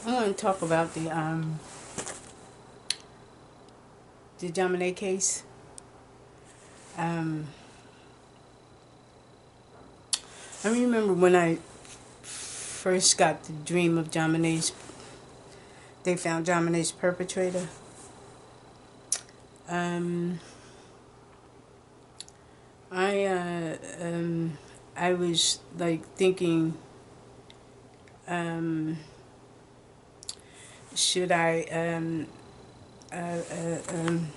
I want to talk about the Jonbenet case. Um, I remember when I first got the dream of Jonbenet's. They found Jonbenet's perpetrator. Um, I I was like thinking, um, should uh, uh, um,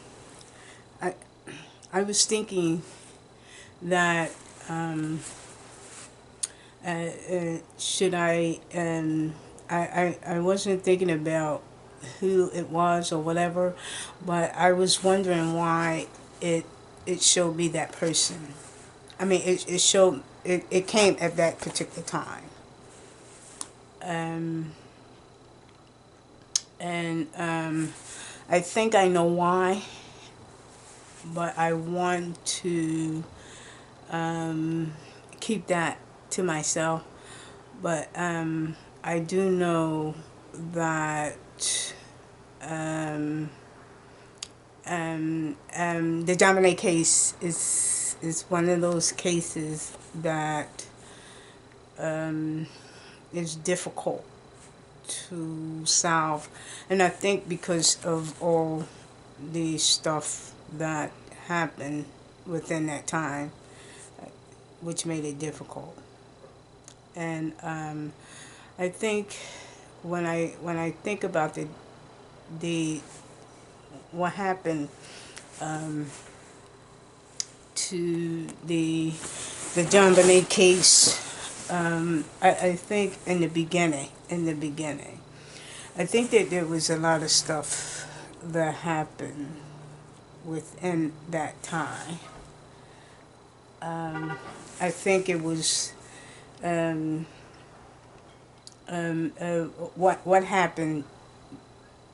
I I was thinking that should I wasn't thinking about who it was or whatever, but I was wondering why it it showed me that person. I mean, it showed it came at that particular time. Um, and I think I know why, but I want to keep that to myself. But I do know that um, the Jonbenet case is one of those cases that is difficult to solve, and I think because of all the stuff that happened within that time, which made it difficult. And I think when I think about the what happened to the Jonbenet case, I think in the beginning, I think that there was a lot of stuff that happened within that time. I think it was um, what happened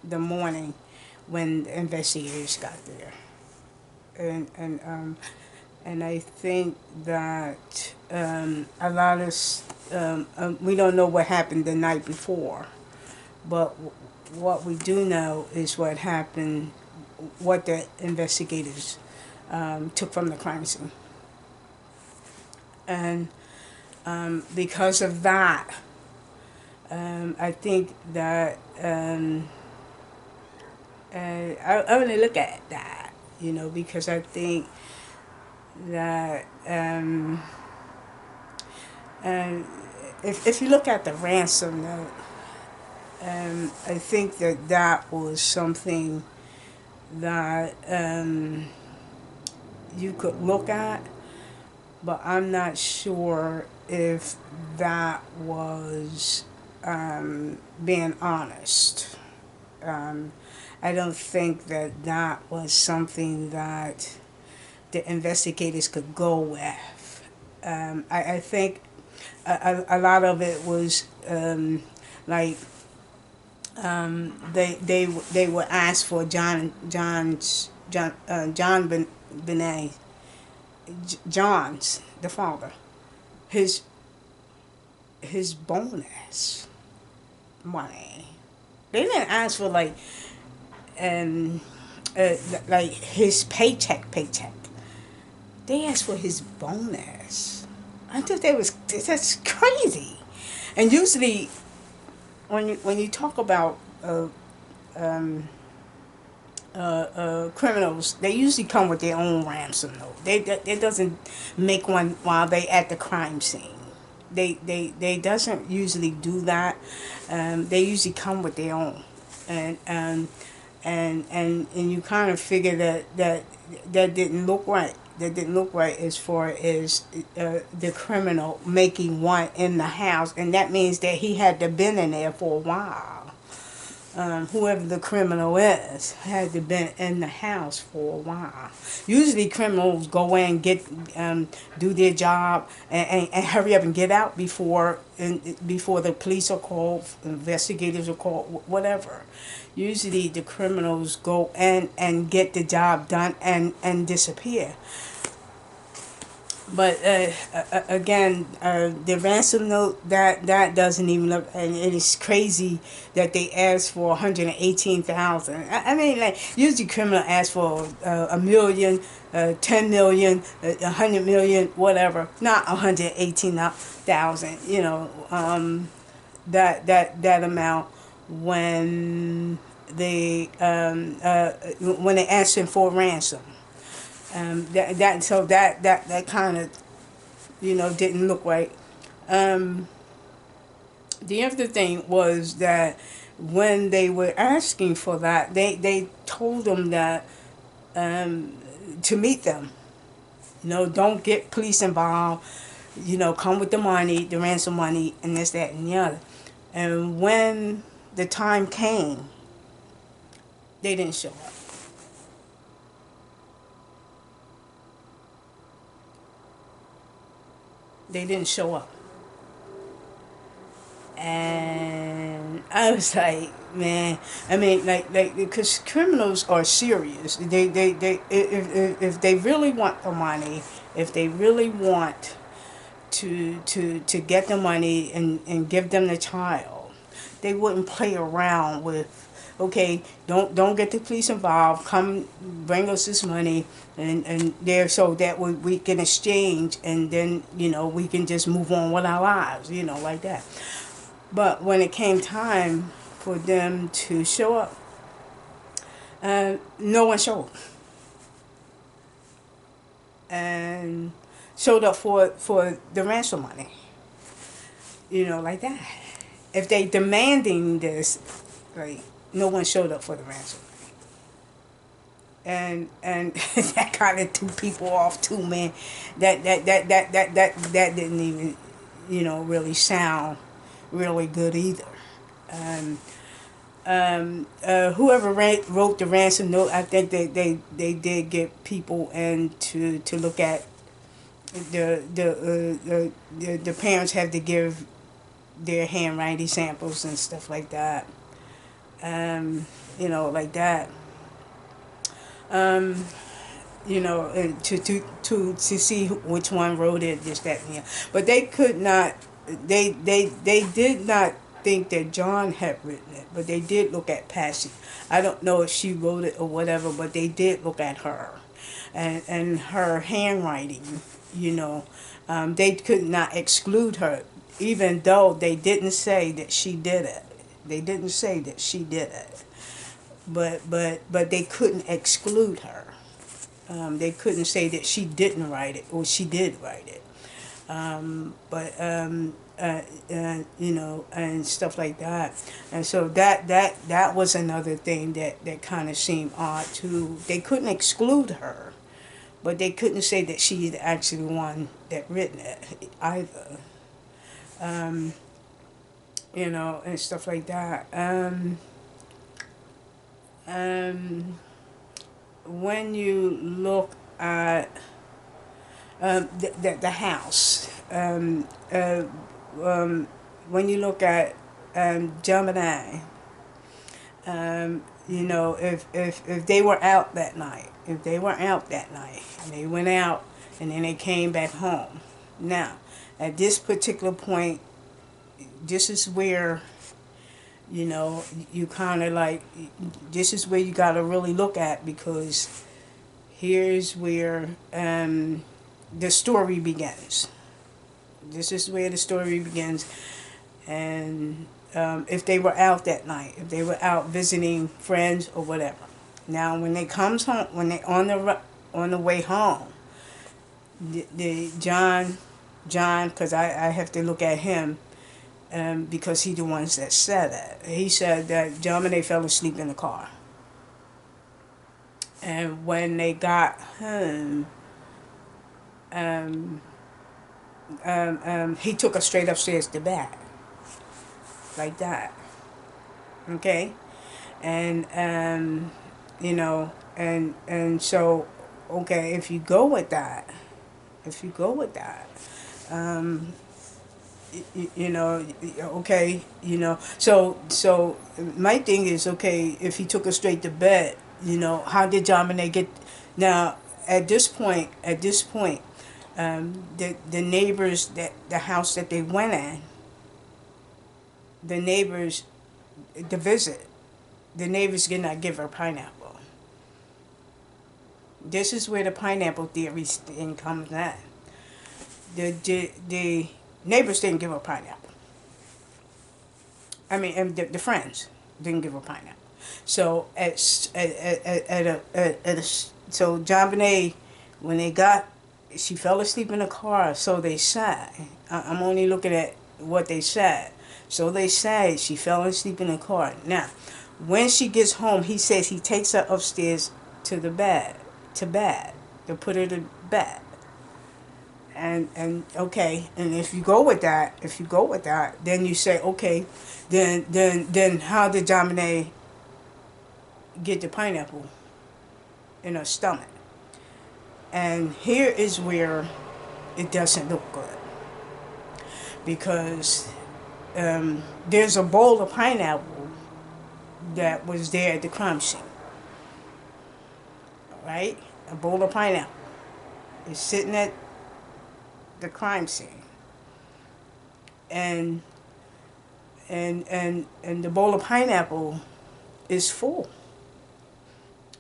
the morning when the investigators got there, and I think that a lot of we don't know what happened the night before, but what we do know is what happened, what the investigators took from the crime scene, and because of that, I think that I want to look at that, because I think that uh, if you look at the ransom note, I think that that was something that you could look at, but I'm not sure if that was being honest. Um, I don't think that that was something that the investigators could go with. I think a lot of it was like they were asked for John Benet, John's the father, his bonus money. They didn't ask for um like his paycheck. They asked for his bonus. I thought that's crazy. And usually when you talk about um, criminals, they usually come with their own ransom note. They doesn't make one while they at the crime scene. They doesn't usually do that. They usually come with their own, and and you kind of figure that didn't look right. That didn't look right as far as the criminal making one in the house, and that means that he had to been in there for a while. Whoever the criminal is had to been in the house for a while. Usually criminals go in, get do their job, and hurry up and get out before the police are called, investigators are called, whatever. Usually the criminals go in and get the job done and disappear. But again, the ransom note that doesn't even look, and it is crazy that they asked for 118,000. I mean, like usually criminal ask for a million, 10 million, 100 million, whatever. Not 118,000. That amount when when they asked him for ransom. That kind of didn't look right. Um, the other thing was that when they were asking for that, they told them that to meet them. Don't get police involved. Come with the money, the ransom money, and this, that, and the other. And when the time came, they didn't show up. They didn't show up. And I was like, man, I mean, because criminals are serious. If they really want the money, if they really want to get the money and give them the child, they wouldn't play around with, okay, don't get the police involved, come bring us this money, and there, so that we can exchange, and then we can just move on with our lives, like that. But when it came time for them to show up, no one showed. And showed up for the ransom money. Like that. If they demanding this, like, no one showed up for the ransom money. And that kind of threw people off too, man. That didn't even, really sound really good either. Whoever wrote the ransom note, I think they did get people in to look at the parents have to give their handwriting samples and stuff like that. Like that. To see which one wrote it, this, that, and the other. But they could not. They did not think that John had written it, but they did look at Patsy. I don't know if she wrote it or whatever, but they did look at her, and her handwriting. They could not exclude her, even though they didn't say that she did it. They didn't say that she did it, but they couldn't exclude her. They couldn't say that she didn't write it or she did write it. And stuff like that. And so that was another thing that kind of seemed odd too. They couldn't exclude her, but they couldn't say that she's actually the one that written it either. And stuff like that. When you look at the house, when you look at Jonbenet, if they were out that night, and they went out and then they came back home. Now, at this particular point, this is where, you kind of like, this is where you got to really look at, because here's where the story begins. This is where the story begins. And if they were out that night, if they were out visiting friends or whatever. Now, when they comes home, when they on the way home, the John, because I have to look at him, because he the ones that said it. He said that Jonbenet fell asleep in the car. And when they got home, he took her straight upstairs to bed, like that. Okay, and so, okay, if you go with that, okay, so my thing is, okay, if he took her straight to bed, how did Jonbenet get? Now, at this point, The neighbors, that the house that they went in, the neighbors, the visit, the neighbors did not give her pineapple. This is where the pineapple theory thing comes in. The neighbors didn't give her pineapple. I mean, and the friends didn't give her pineapple. So so Jonbenet, when they got, she fell asleep in the car. So they said. I'm only looking at what they said. So they say she fell asleep in the car. Now, when she gets home, he says he takes her upstairs to the bed, to put her to bed. And okay, and if you go with that, then you say, okay, then how did Jonbenet get the pineapple in her stomach? And here is where it doesn't look good, because there's a bowl of pineapple that was there at the crime scene. Right? A bowl of pineapple is sitting at the crime scene. And the bowl of pineapple is full.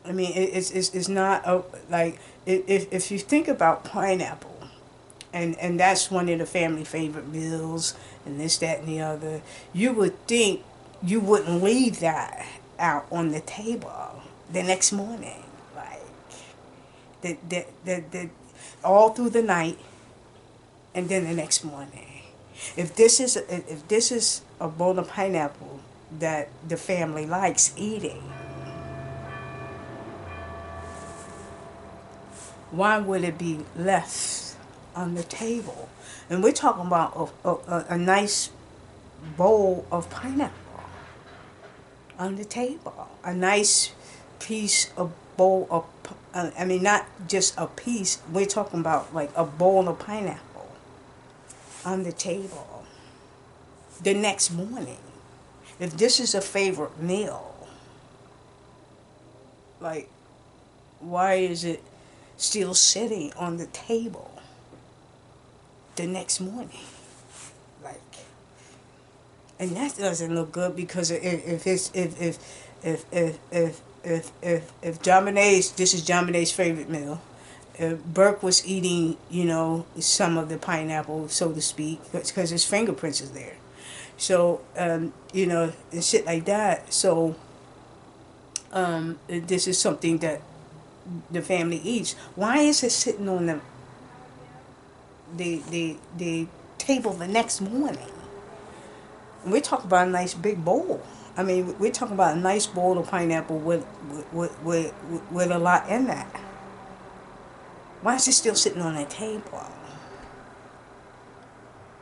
I mean, it's not a, like, if you think about pineapple, and that's one of the family favorite meals, and this, that, and the other, you would think you wouldn't leave that out on the table the next morning, like the all through the night, and then the next morning. If this is a bowl of pineapple that the family likes eating, why would it be left on the table? And we're talking about a nice bowl of pineapple on the table. A nice piece of bowl of, I mean, not just a piece, we're talking about like a bowl of pineapple on the table the next morning. If this is a favorite meal, like, why is it still sitting on the table the next morning? Like, and that doesn't look good, because if Jonbenet's, this is Jonbenet's favorite meal, Burke was eating, some of the pineapple, so to speak, because his fingerprints is there. So, and shit like that. So, this is something that the family eats. Why is it sitting on the table the next morning? And we're talking about a nice big bowl. I mean, we're talking about a nice bowl of pineapple with a lot in that. Why is it still sitting on the table?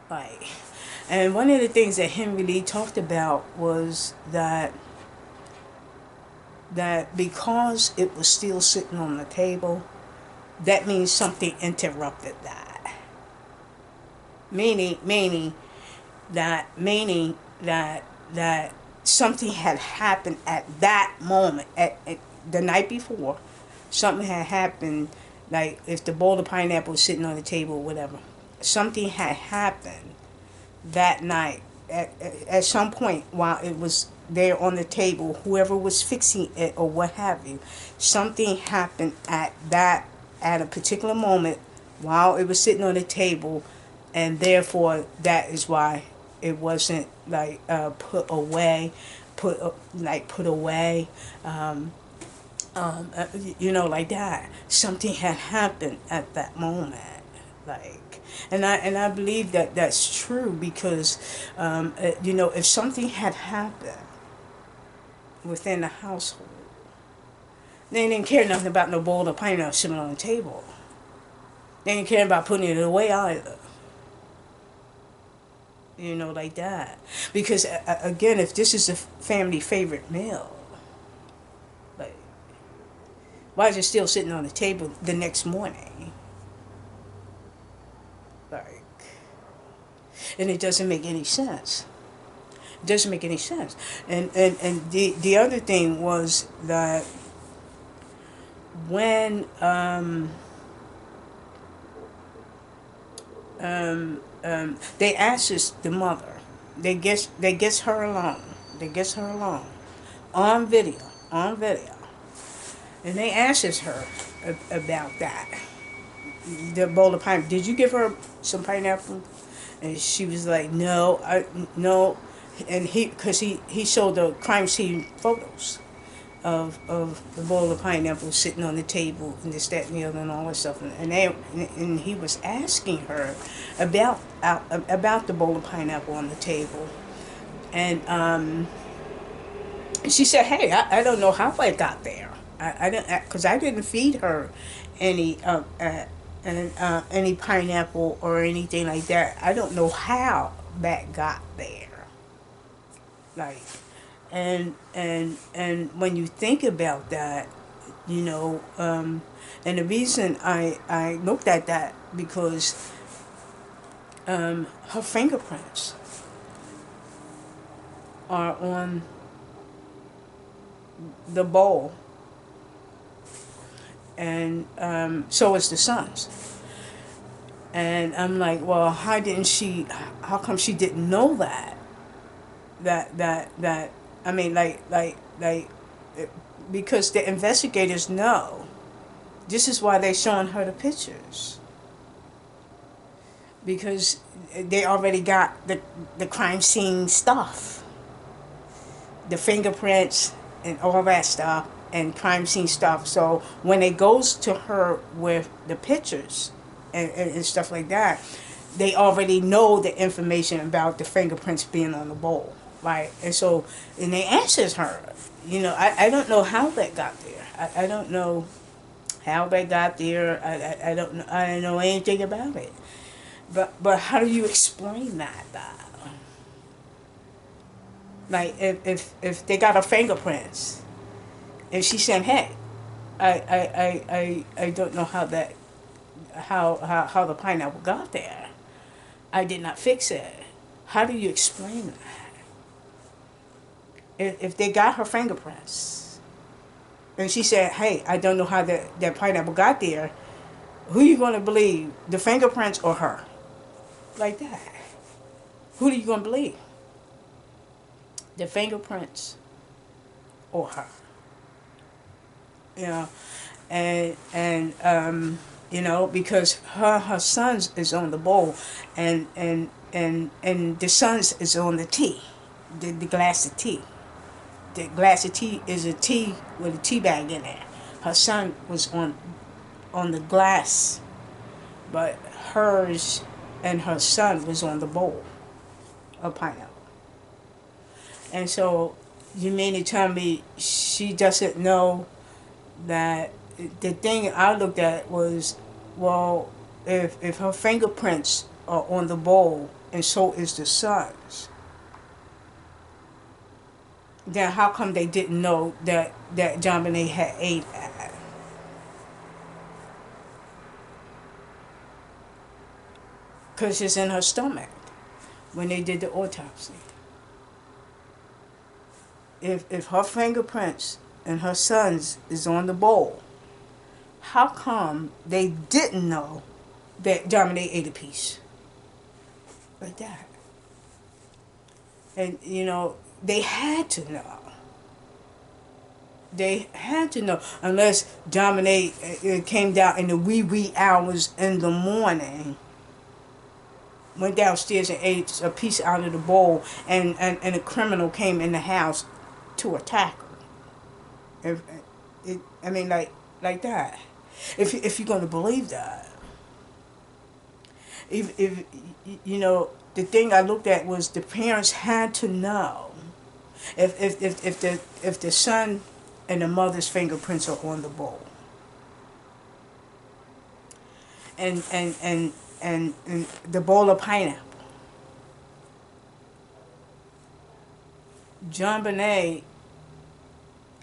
Like, and one of the things that Henry Lee talked about was that because it was still sitting on the table, that means something interrupted that. Meaning that something had happened at that moment, at the night before. Something had happened, like if the bowl of pineapple was sitting on the table or whatever. Something had happened that night at some point while it was there on the table, whoever was fixing it or what have you. Something happened at a particular moment while it was sitting on the table, and therefore that is why it wasn't like put away, like that. Something had happened at that moment, like. And I believe that that's true, because if something had happened within the household, they didn't care nothing about no bowl of pineapple sitting on the table. They didn't care about putting it away either. Like that. Because again, if this is a family favorite meal, like, why is it still sitting on the table the next morning? Like, and it doesn't make any sense. It doesn't make any sense. And the other thing was that when they asks the mother. They gets her alone. They gets her alone on video, on video, and they asks her about that. The bowl of pineapple. Did you give her some pineapple? And she was like, no, no. And he showed the crime scene photos of the bowl of pineapple sitting on the table and this, that, and the other, and all that stuff. And he was asking her about the bowl of pineapple on the table. And she said, hey, I don't know how I got there. I don't, because I didn't feed her any any pineapple or anything like that. I don't know how that got there. Like, and when you think about that, you know, and the reason I looked at that because her fingerprints are on the bowl, and so is the son's. And I'm like, well, how come she didn't know that? That I mean, because the investigators know. This is why they're showing her the pictures. Because they already got the crime scene stuff. The fingerprints and all that stuff and crime scene stuff. So when it goes to her with the pictures and stuff like that, they already know the information about the fingerprints being on the bowl. Right, and so, and they answers her, you know, I don't know how that got there. I don't know how they got there. I don't know. I don't know anything about it. But how do you explain that? Like if they got her fingerprints, and she said, hey, I don't know how that how the pineapple got there. I did not fix it. How do you explain that? If they got her fingerprints, and she said, hey, I don't know how that pineapple got there, who are you going to believe, the fingerprints or her? Like that. Who are you going to believe? The fingerprints or her? You know, and you know, because her son's is on the bowl, and the son's is on the tea, the glass of tea. The glass of tea is a tea with a tea bag in it. Her son was on the glass, but hers and her son was on the bowl of pineapple. And so you mean to tell me she doesn't know that? The thing I looked at was, well, if her fingerprints are on the bowl and so is the son's, then how come they didn't know that Jonbenet had ate that? Because it's in her stomach when they did the autopsy. If her fingerprints and her son's is on the bowl, how come they didn't know that Jonbenet ate a piece? Like that. And, you know, they had to know. They had to know, unless Jonbenet came down in the wee hours in the morning, went downstairs and ate a piece out of the bowl, and a criminal came in the house to attack her. I mean, like that. If you're going to believe that. If you know, the thing I looked at was the parents had to know if the son and the mother's fingerprints are on the bowl, and the bowl of pineapple. Jonbenet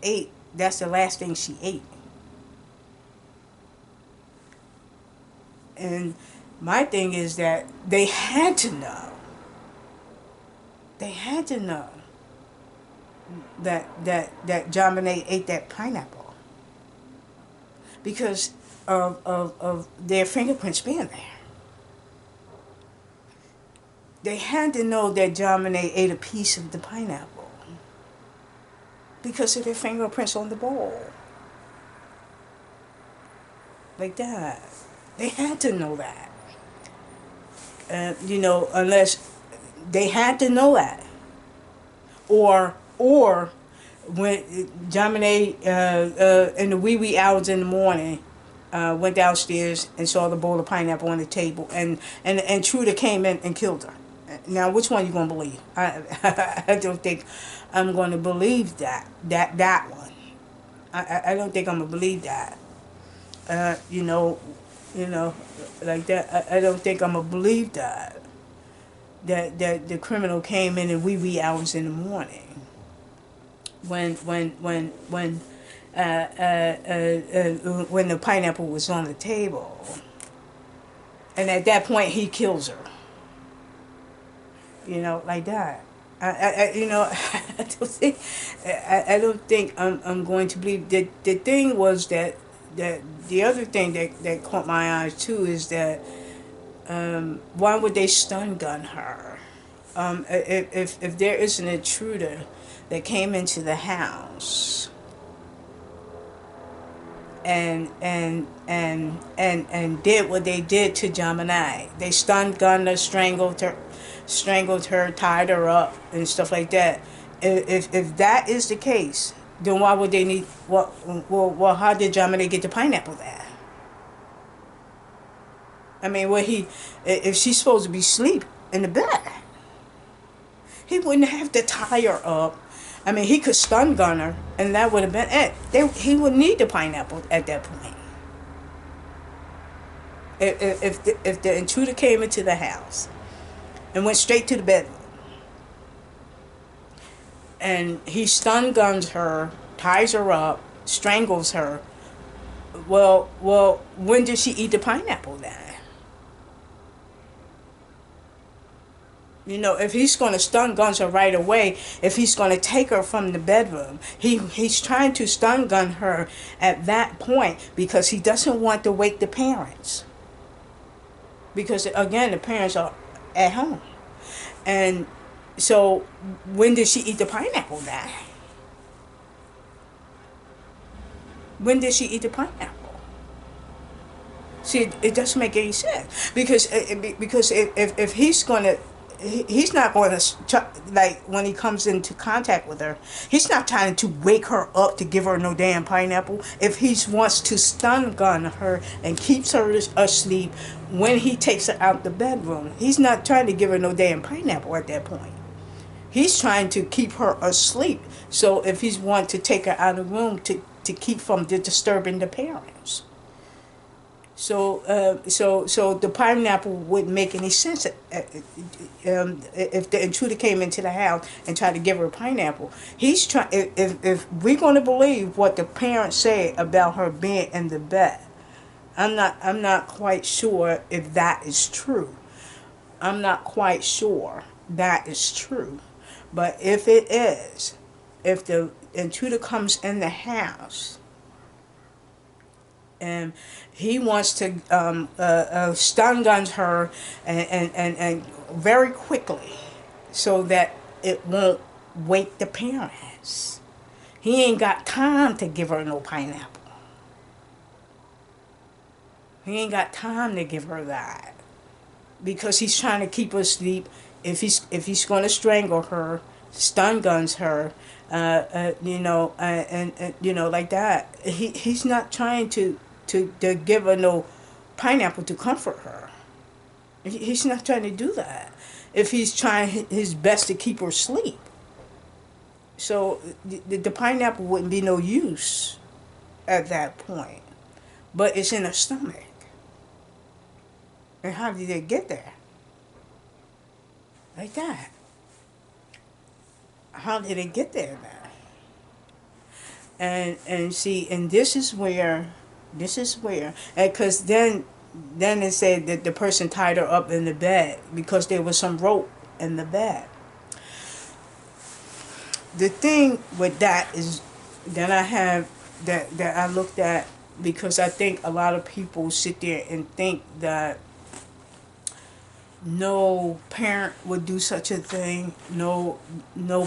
ate. That's the last thing she ate. And my thing is that they had to know. They had to know that Jonbenet ate that pineapple because of their fingerprints being there. they had to know that Jonbenet ate a piece of the pineapple because of their fingerprints on the bowl. Like that. They had to know that. Unless they had to know that. Or when Jonbenet in the wee hours in the morning went downstairs and saw the bowl of pineapple on the table, and Truda came in and killed her. Now, which one you gonna believe? I don't think I'm gonna believe that one. I don't think I'm gonna believe that. Uh, you know, like that. I don't think I'm gonna believe that. That the criminal came in wee hours in the morning when when the pineapple was on the table, and at that point he kills her. Like that. I don't think I'm going to believe that. The thing was that the other thing that caught my eyes too is that why would they stun gun her? If there is an intruder that came into the house and did what they did to Jonbenet, they stun gunned her, strangled her, tied her up, and stuff like that. If that is the case, then why would they need what? Well, how did Jonbenet get the pineapple there? I mean, if she's supposed to be asleep in the bed, he wouldn't have to tie her up. I mean, he could stun gun her, and that would have been it. He would need the pineapple at that point. If the intruder came into the house and went straight to the bedroom, and he stun guns her, ties her up, strangles her, well, when did she eat the pineapple then? If he's going to stun guns her right away, if he's going to take her from the bedroom, he's trying to stun gun her at that point because he doesn't want to wake the parents. Because, again, the parents are at home. And so, when did she eat the pineapple then? When did she eat the pineapple? See, it doesn't make any sense. Because if he's going to... He's not going to, like, when he comes into contact with her, he's not trying to wake her up to give her no damn pineapple. If he wants to stun gun her and keeps her asleep when he takes her out the bedroom, he's not trying to give her no damn pineapple at that point. He's trying to keep her asleep. So if he's want to take her out of the room to keep from disturbing the parents. So the pineapple wouldn't make any sense if the intruder came into the house and tried to give her a pineapple. He's trying. If we're going to believe what the parents say about her being in the bed, I'm not quite sure if that is true. I'm not quite sure that is true, but if it is, if the intruder comes in the house and he wants to stun guns her and very quickly so that it won't wake the parents. He ain't got time to give her no pineapple. He ain't got time to give her that because he's trying to keep her asleep. If he's going to strangle her, stun guns her, like that. He's not trying to give her no pineapple to comfort her. He's not trying to do that. If he's trying his best to keep her asleep. So the pineapple wouldn't be no use at that point. But it's in her stomach. And how did it get there? Like that. How did it get there then? And see, and this is where, because then it said that the person tied her up in the bed because there was some rope in the bed. The thing with that is that I have, that I looked at, because I think a lot of people sit there and think that No parent would do such a thing. No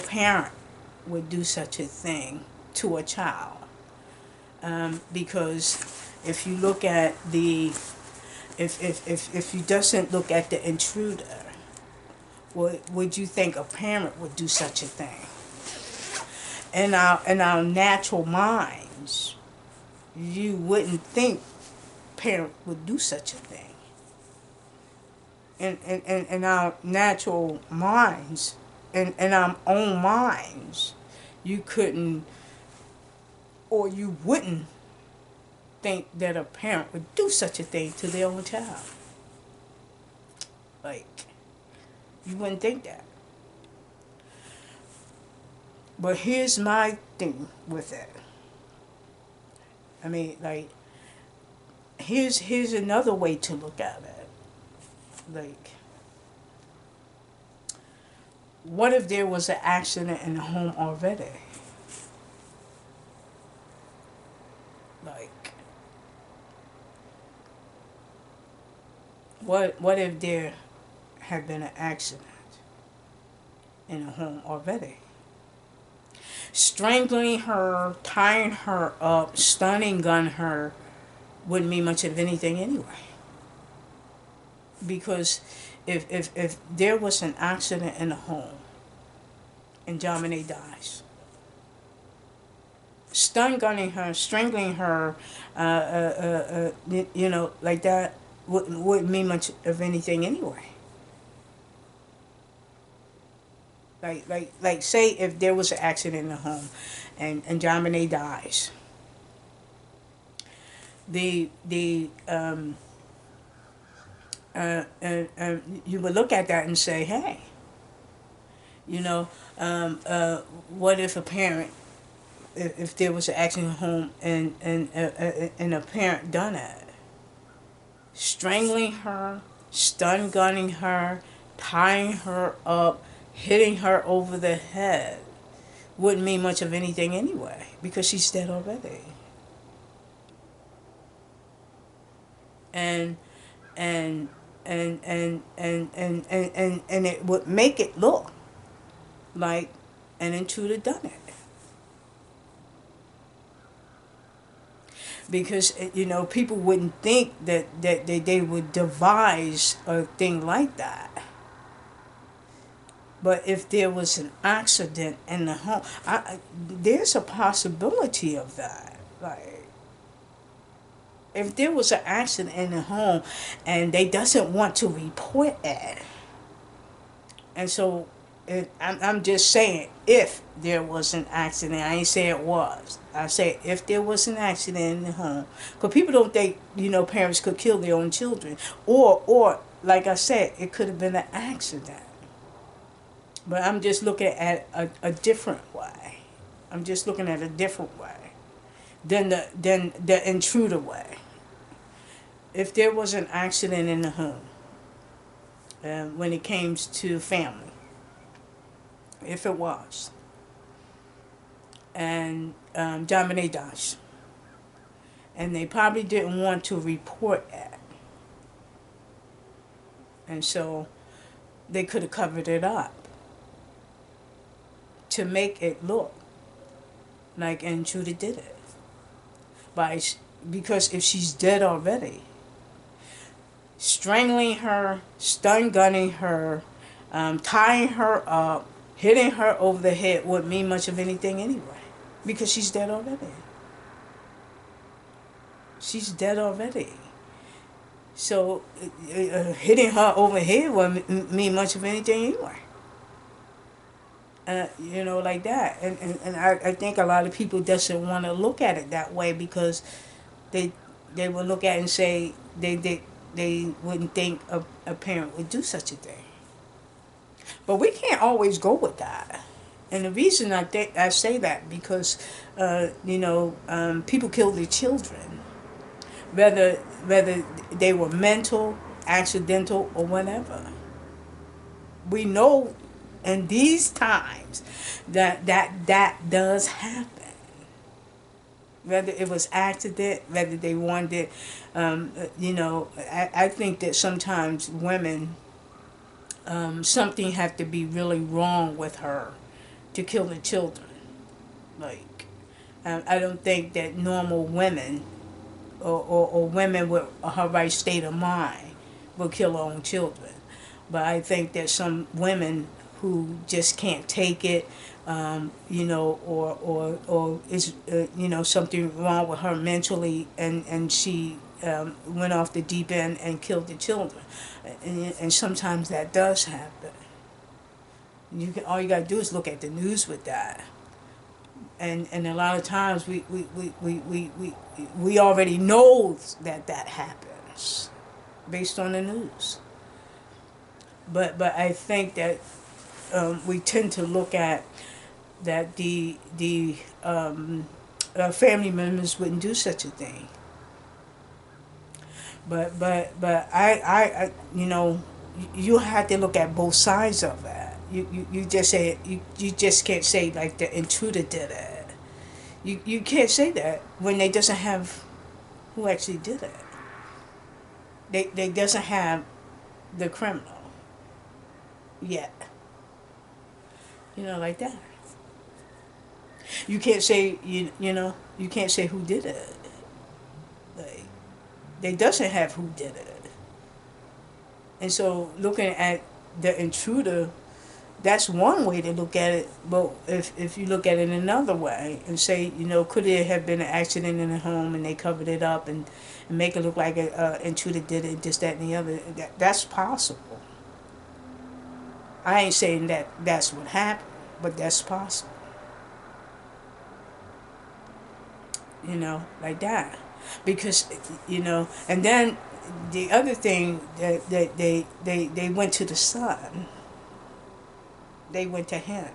parent would do such a thing to a child. Because if you look at the, if you doesn't look at the intruder, would you think a parent would do such a thing? In our natural minds, you wouldn't think parent would do such a thing. In our natural minds, in our own minds, you couldn't, or you wouldn't think that a parent would do such a thing to their own child. Like, you wouldn't think that. But here's my thing with it. I mean, like, here's another way to look at it. Like, what if there was an accident in the home already? Like, what if there had been an accident in the home already? Strangling her, tying her up, stunning gun her wouldn't mean much of anything anyway. Because if there was an accident in the home and Jonbenet dies, stun gunning her, strangling her, like that wouldn't mean much of anything anyway. Like say if there was an accident in the home and Jonbenet dies, you would look at that and say, hey, what if a parent, if there was an accident at home and a parent done it, strangling her, stun gunning her, tying her up, hitting her over the head, wouldn't mean much of anything anyway because she's dead already. And it would make it look like an intruder done it. Because people wouldn't think that they would devise a thing like that. But if there was an accident in the home, there's a possibility of that. Like, if there was an accident in the home and they doesn't want to report it, and so I'm just saying if there was an accident, I ain't say it was. I say if there was an accident in the home, because people don't think parents could kill their own children, or like I said, it could have been an accident. But I'm just looking at a different way. I'm just looking at a different way than the intruder way. If there was an accident in the home, when it came to family, if it was, and Jonbenet dies, and they probably didn't want to report it, and so they could have covered it up to make it look like an intruder did it. Because if she's dead already, strangling her, stun gunning her, tying her up, hitting her over the head wouldn't mean much of anything anyway. Because she's dead already. She's dead already. So hitting her over the head wouldn't mean much of anything anyway. Like that. And I think a lot of people doesn't want to look at it that way because they will look at it and say they wouldn't think a parent would do such a thing. But we can't always go with that. And the reason I say that because people kill their children, whether they were mental, accidental, or whatever. We know in these times that does happen. Whether it was accident, whether they wanted, I think that sometimes women something had to be really wrong with her to kill the children. Like, I don't think that normal women or women with her right state of mind will kill her own children. But I think that some women who just can't take it, or is, something wrong with her mentally, and she went off the deep end and killed the children. And sometimes that does happen. All you gotta do is look at the news with that. And a lot of times we already know that happens based on the news. But I think that we tend to look at that the family members wouldn't do such a thing. But I you have to look at both sides of that. You just say you just can't say like the intruder did it. You can't say that when they doesn't have who actually did it. They doesn't have the criminal yet. Like that. You can't say you can't say who did it. Like, they doesn't have who did it. And so looking at the intruder, that's one way to look at it. But if you look at it another way and say, could it have been an accident in the home and they covered it up and make it look like an intruder did it, this, that, and the other, that's possible. I ain't saying that that's what happened, but that's possible. Like that. Because, and then the other thing that they went to the son. They went to him.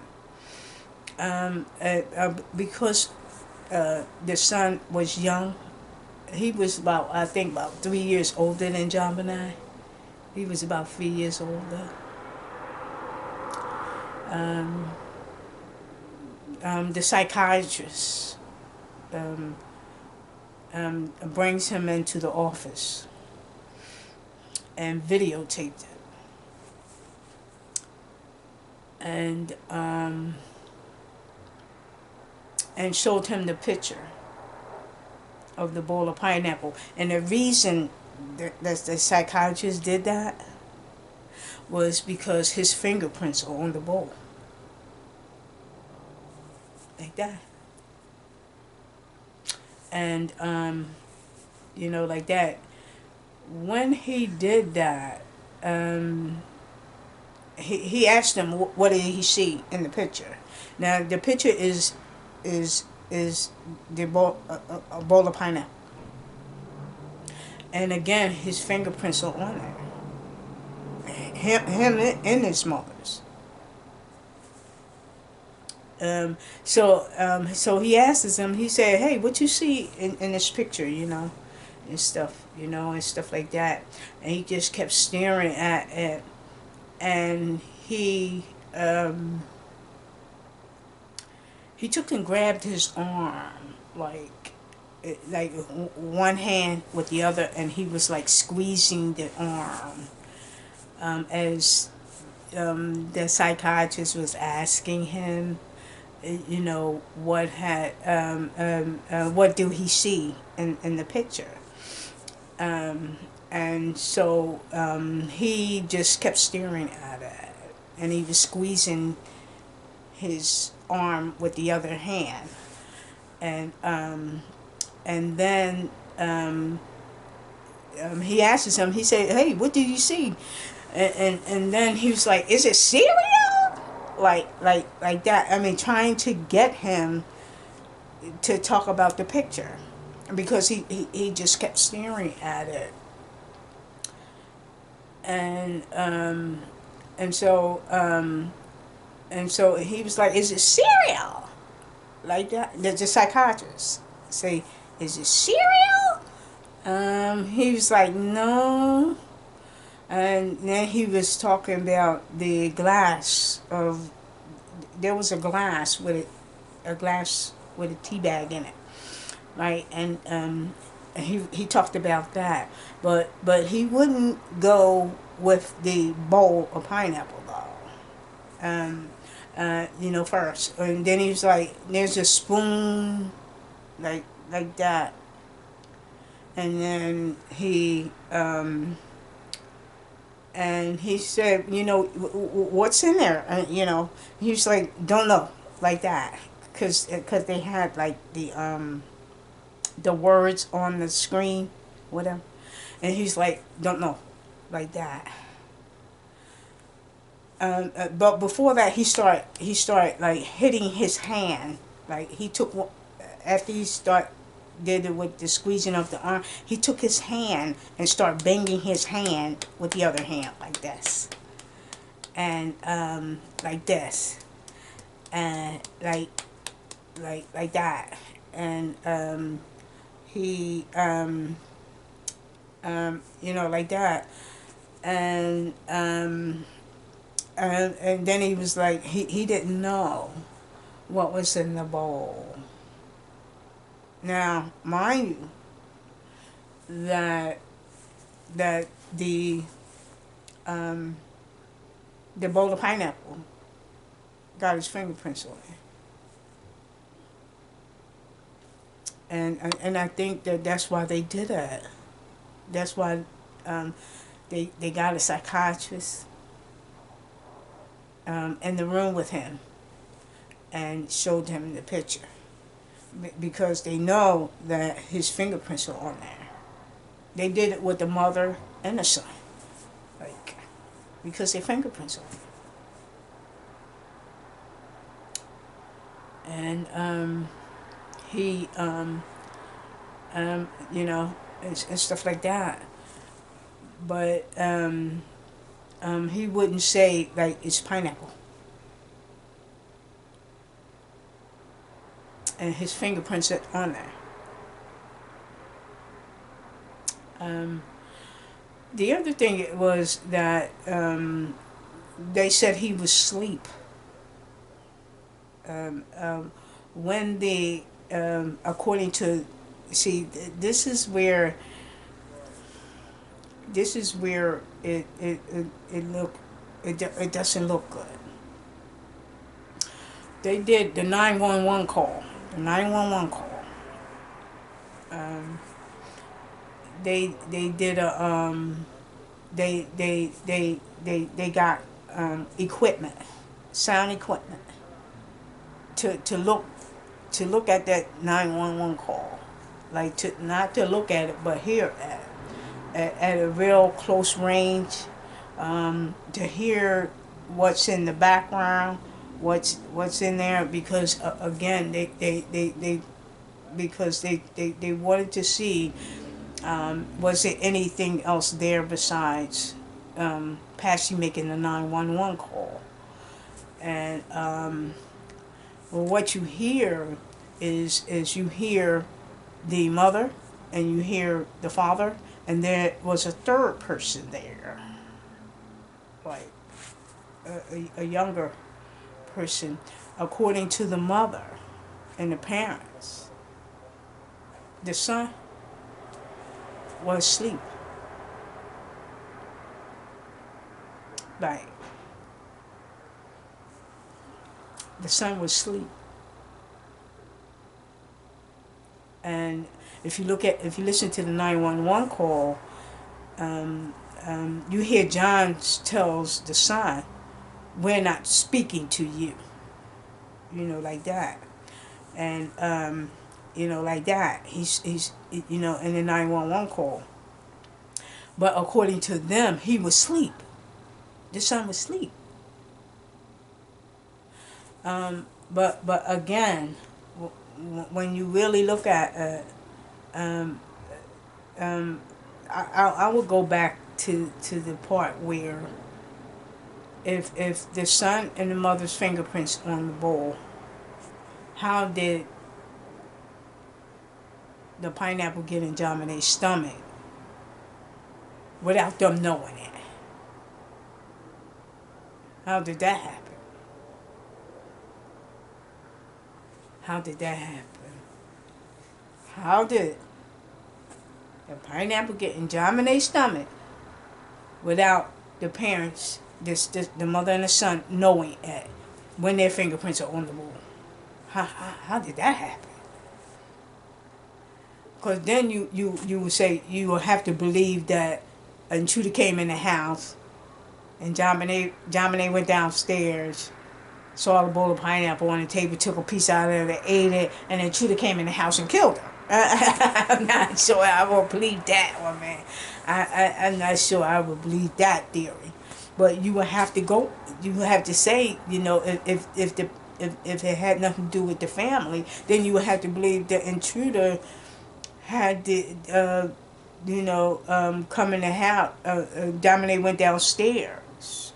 Because the son was young. He was I think about 3 years older than Jonbenet. He was about 3 years older. The psychiatrist brings him into the office and videotaped it. And showed him the picture of the bowl of pineapple. And the reason that the psychiatrist did that was because his fingerprints are on the bowl. Like that. And, like that. When he did that, he asked him what did he see in the picture. Now the picture is the bowl, a bowl of pineapple, and again his fingerprints are on there. Him and his mother's. So he asks him. He said, "Hey, what you see in this picture? And stuff, and stuff like that." And he just kept staring at it. And he took and grabbed his arm, like one hand with the other, and he was like squeezing the arm, as the psychiatrist was asking him, what do he see in the picture. And so he just kept staring at it, and he was squeezing his arm with the other hand, and then he asks him. He said, "Hey, what did you see?" And then he was like, "Is it cereal?" Like that. I mean, trying to get him to talk about the picture, because he just kept staring at it. And so he was like, "Is it cereal?" Like that. The psychiatrist say, "Is it cereal?" He was like, "No." And then he was talking about the glass of. There was a glass with a tea bag in it, right? And he talked about that, but he wouldn't go with the bowl of pineapple though. First, and then he was like, "There's a spoon, like that," and then he said, what's in there? He was like, don't know, like that, because they had like the words on the screen, whatever, and he's like, don't know, like that. But before that, he started like hitting his hand, like he took after he did it with the squeezing of the arm. He took his hand and started banging his hand with the other hand like this, and like this, and like that, and he like that, and and then he was like, he didn't know what was in the bowl. Now, mind you, that that um, the bowl of pineapple got his fingerprints on it, and I think that's why they did that. That's why um, they got a psychiatrist in the room with him and showed him the picture, because they know that his fingerprints are on there. They did it with the mother and the son, like, because their fingerprints on it. And he and stuff like that. But he wouldn't say like it's pineapple, and his fingerprints are on there. The other thing was that they said he was asleep when the according to, see, this is where it doesn't look good. They did the 911 call. The 911 call. They did a they got equipment, sound equipment, to look at that 911 call, like, to not to look at it but hear at a real close range, to hear what's in the background, what's in there, because again they wanted to see, was there anything else there besides Patsy making the 911 call. And well, what you hear is you hear the mother and you hear the father, and there was a third person there, like a younger person, according to the mother and the parents. The son was asleep. Like, the son was asleep. And if you listen to the 911 call, you hear John tells the son, "We're not speaking to you," like that, and like that. He's in the 911 call. But according to them, he was asleep. The son was asleep. But again, when you really look at I would go back to the part where, if the son and the mother's fingerprints on the bowl, how did the pineapple get in Jonbenet's stomach without them knowing it? How did that happen? How did that happen? How did The pineapple get in Jonbenet's stomach without the parents, the mother and the son, knowing it when their fingerprints are on the wall. How did that happen? Because then you would say, you will have to believe that an intruder came in the house and Jonbenet went downstairs, saw a bowl of pineapple on the table, took a piece out of it, ate it, and the intruder came in the house and killed her. I'm not sure I will believe that one, man. I'm not sure I would believe that theory. But you would have to go, you would have to say, you know, if it had nothing to do with the family, then you would have to believe the intruder had the, come in the house. Jonbenet went downstairs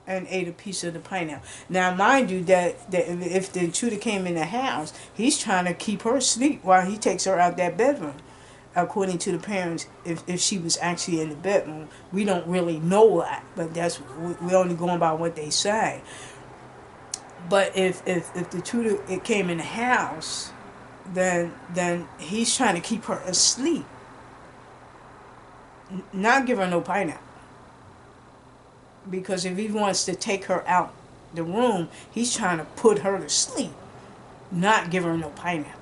and ate a piece of the pineapple. Now, mind you, that if the intruder came in the house, he's trying to keep her asleep while he takes her out that bedroom. According to the parents, if she was actually in the bedroom, we don't really know that, but we're only going by what they say. But if the intruder came in the house, then he's trying to keep her asleep, not give her no pineapple. Because if he wants to take her out the room, he's trying to put her to sleep, not give her no pineapple.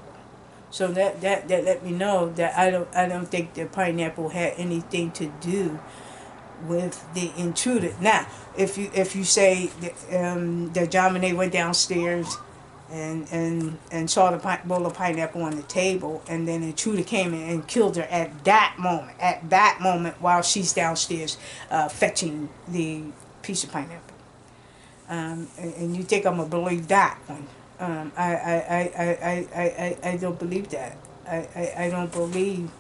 So that let me know that I don't think the pineapple had anything to do with the intruder. Now, if you say that Jonbenet went downstairs and saw the bowl of pineapple on the table, and then the intruder came in and killed her at that moment while she's downstairs fetching the piece of pineapple, and you think I'm gonna believe that one? I don't believe that. I don't believe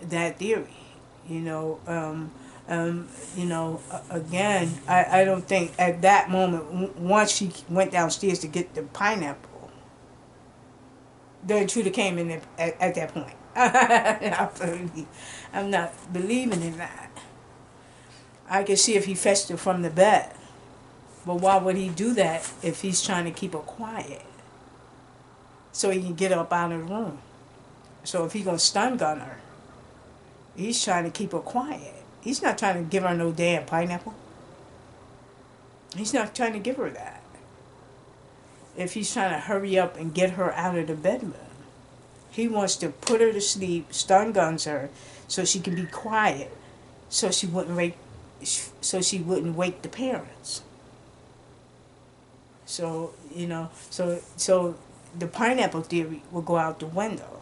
that theory. Again, I don't think at that moment, once she went downstairs to get the pineapple, the intruder came in at that point. I'm not believing in that. I can see if he fetched her from the bed. But why would he do that if he's trying to keep her quiet? So he can get up out of the room. So if he's going to stun gun her, he's trying to keep her quiet. He's not trying to give her no damn pineapple. He's not trying to give her that. If he's trying to hurry up and get her out of the bedroom, he wants to put her to sleep, stun guns her, so she can be quiet, so she wouldn't wake the parents. So, so the pineapple theory will go out the window.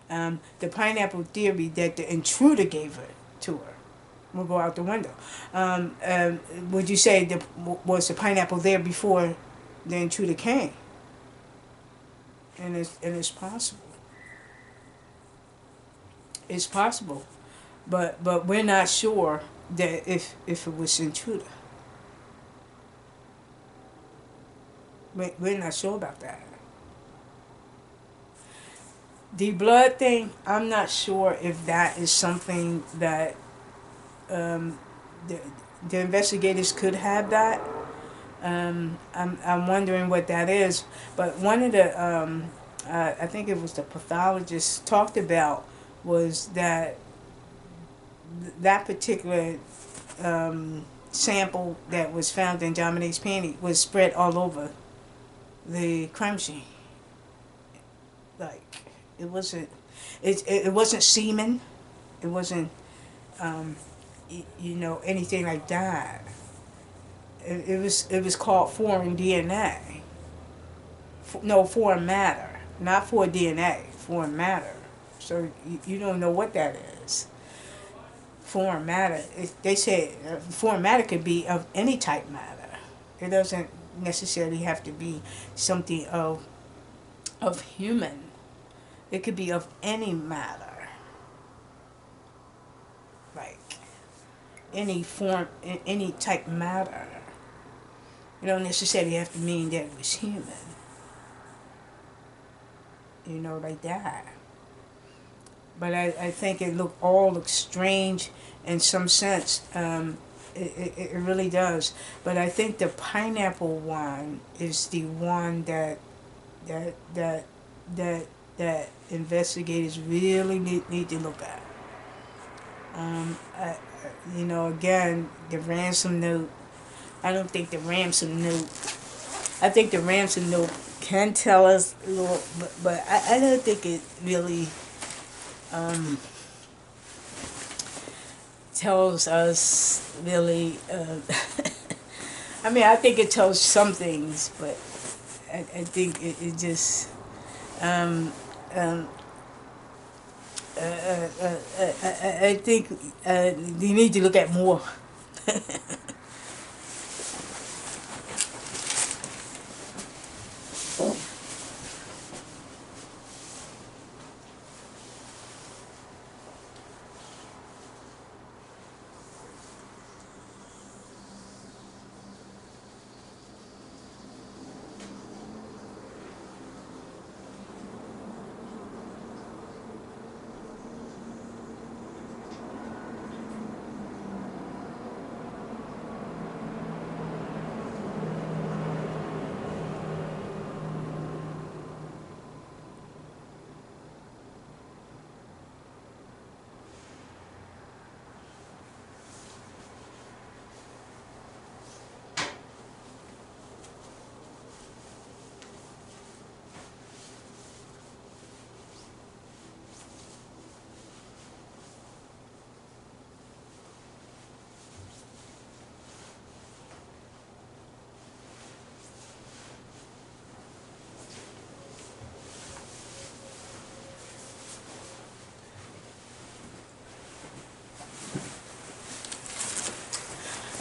The pineapple theory that the intruder gave her to her will go out the window. Would you say was the pineapple there before the intruder came? And it's possible. It's possible, but we're not sure that if it was intruder. We're not sure about that. The blood thing, I'm not sure if that is something that the investigators could have that. I'm wondering what that is. But one of the, I think it was the pathologist talked about, was that that particular sample that was found in Jonbenet's panty was spread all over the crime scene. Like, it wasn't semen, it wasn't anything like that. It was called foreign DNA. No, foreign matter, not for DNA, foreign matter. So you don't know what that is. Foreign matter. They say foreign matter could be of any type matter. It doesn't necessarily have to be something of human. It could be of any matter, like any form, any type matter. You don't necessarily have to mean that it was human. Like that. But I think it all looks strange in some sense. It really does. But I think the pineapple one is the one that that investigators really need to look at. Again, the ransom note. I don't think the ransom note. I think the ransom note can tell us a little, but I don't think it really tells us really. I mean, I think it tells some things, but I think it just. Um, I think you need to look at more.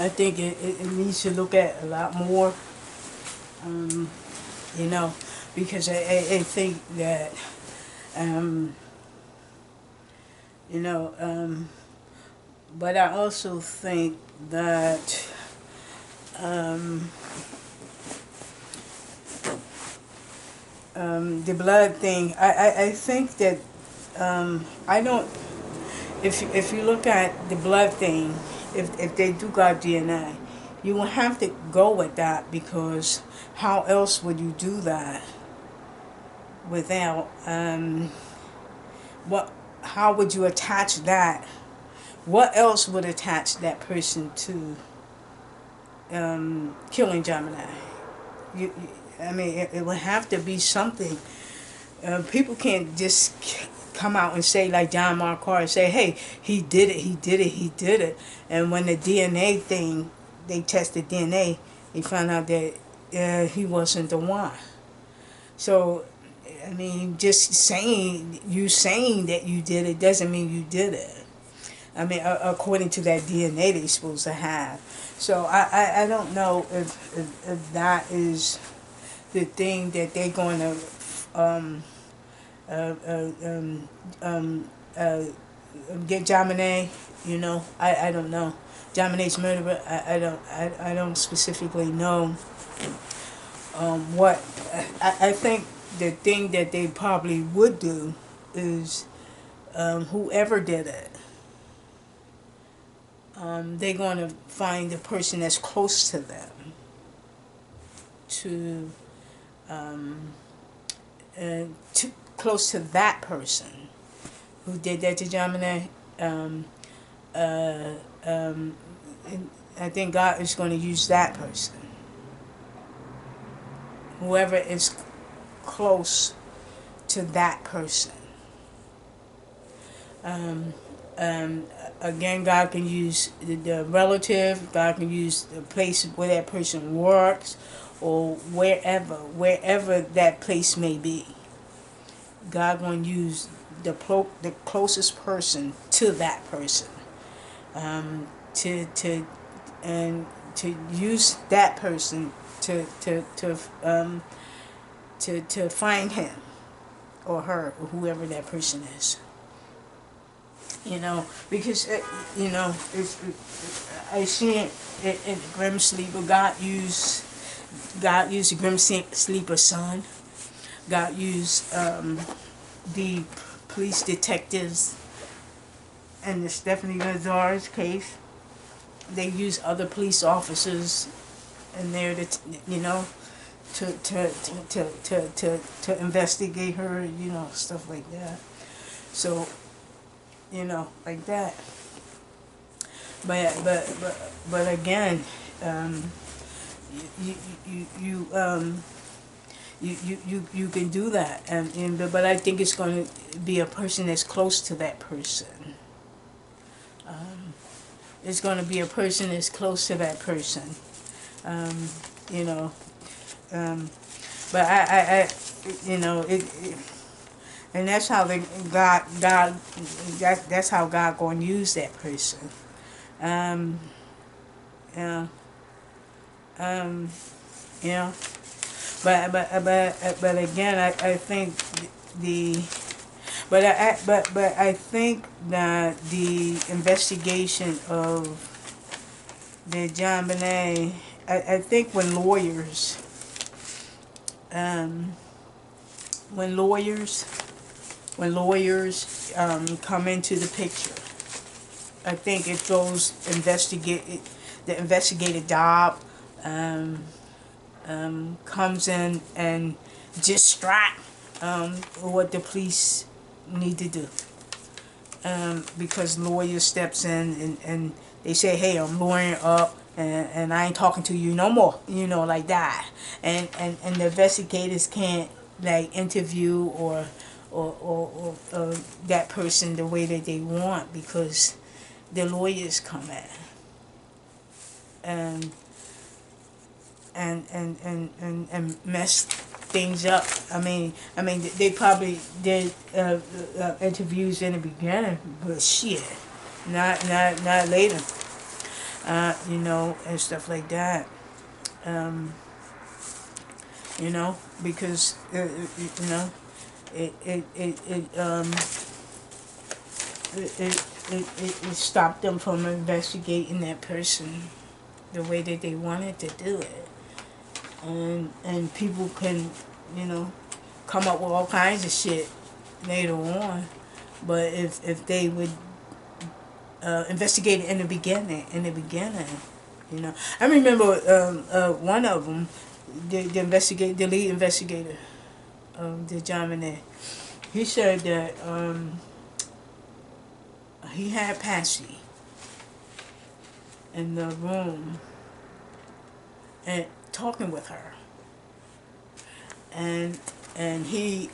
I think it needs to look at a lot more, um, you know, because I think that, um, you know, but I also think that um, the blood thing, I think that I don't, if you look at the blood thing, if they do got DNA, you will have to go with that, because how else would you do that without what? How would you attach that? What else would attach that person to killing Jonbenet? I mean, it would have to be something. People can't just come out and say, like John Mark Carter, say, hey, he did it, he did it, he did it. And when the DNA thing, they tested DNA, they found out that he wasn't the one. So, I mean, just saying that you did it doesn't mean you did it. I mean, according to that DNA they're supposed to have. So I don't know if that is the thing that they're going to uh, uh, um, um, uh, get Jonbenet. You know, I don't know. Jonbenet's murderer. I don't specifically know what. I think the thing that they probably would do is whoever did it. They're going to find the person that's close to them to, close to that person who did that to Jonbenet. Uh, um, I think God is going to use that person. Whoever is close to that person. Um, um, Again, God can use the relative. God can use the place where that person works, or wherever that place may be. God going to use the closest person to that person, to and to use that person to find him or her, or whoever that person is. You know, because I see it in Grim Sleeper. God used the Grim Sleeper's son. God used the police detectives in the Stephanie Lazar's case. They used other police officers in there to to investigate her, stuff like that. So, like that. But again, you you you um you can do that, but I think it's going to be a person that's close to that person. It's going to be a person that's close to that person. Um, you know, um, but it, and that's how that's how God going to use that person. Um, yeah, um, you know, but again, I think the but I think that the investigation of the Jonbenet, I think um, when lawyers come into the picture, I think it throws the investigative job um, comes in and distract what the police need to do. Because lawyer steps in and they say, hey, I'm lawyering up and I ain't talking to you no more, like that. And the investigators can't like interview or that person the way that they want because the lawyers come in. And and mess things up. They probably did interviews in the beginning, but shit, not later. And stuff like that. Um, because it it it it um it stopped them from investigating that person the way that they wanted to do it. And people can, come up with all kinds of shit later on. But if they would investigate it in the beginning, I remember one of them, the lead investigator, the Jonbenet, he said that he had Patsy in the room and talking with her, and he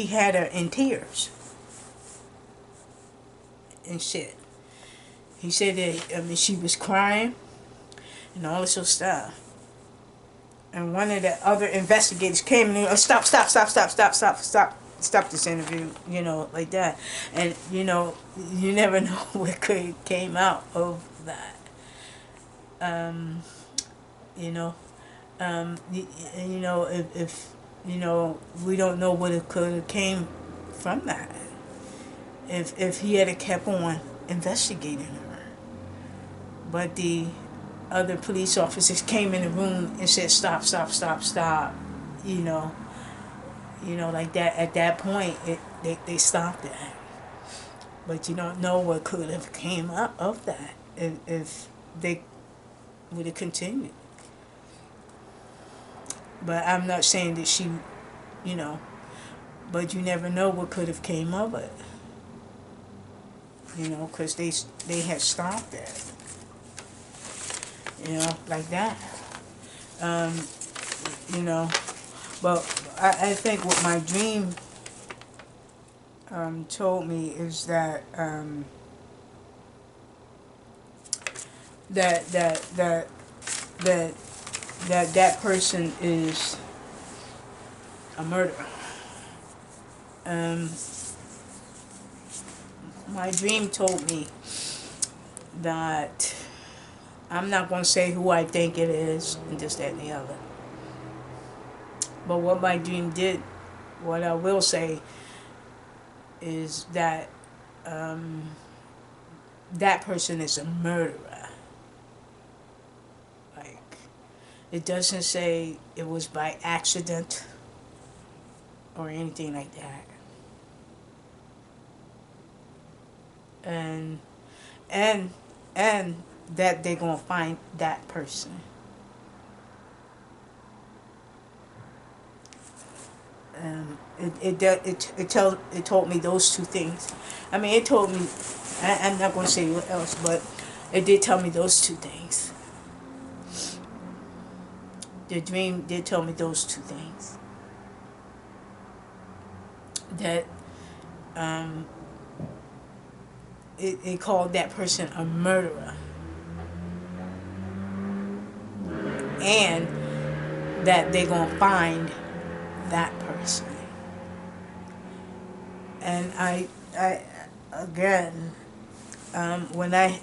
had her in tears and shit. He said that she was crying and all this sort of stuff. And one of the other investigators came and stop this interview, like that. And you never know what could came out of that. You know, if we don't know what it could have came from that. If he had kept on investigating her, but the other police officers came in the room and said stop, you know, like that. At that point, they stopped that. But you don't know what could have came out of that if they would have continued. But I'm not saying that she, but you never know what could have came of it. Because they had stopped it. Like that. Um, but I think what my dream told me is that that person is a murderer. My dream told me that I'm not going to say who I think it is and this, that, and the other. But what my dream did, what I will say is that that person is a murderer. Like, it doesn't say it was by accident or anything like that. And and that they're gonna find that person. It told me those two things. I mean, it told me. I'm not going to say what else, but it did tell me those two things. The dream did tell me those two things. That it called that person a murderer, and that they're gonna find that person. And I again, when I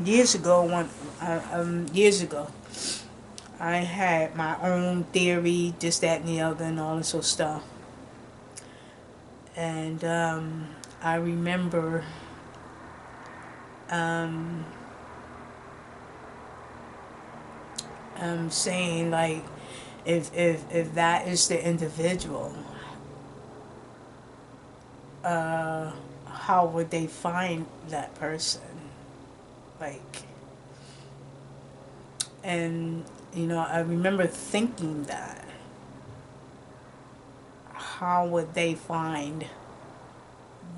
years ago, I had my own theory, this, that, and the other, and all this sort of stuff. And I remember saying, like, if that is the individual, how would they find that person? Like, and I remember thinking that, how would they find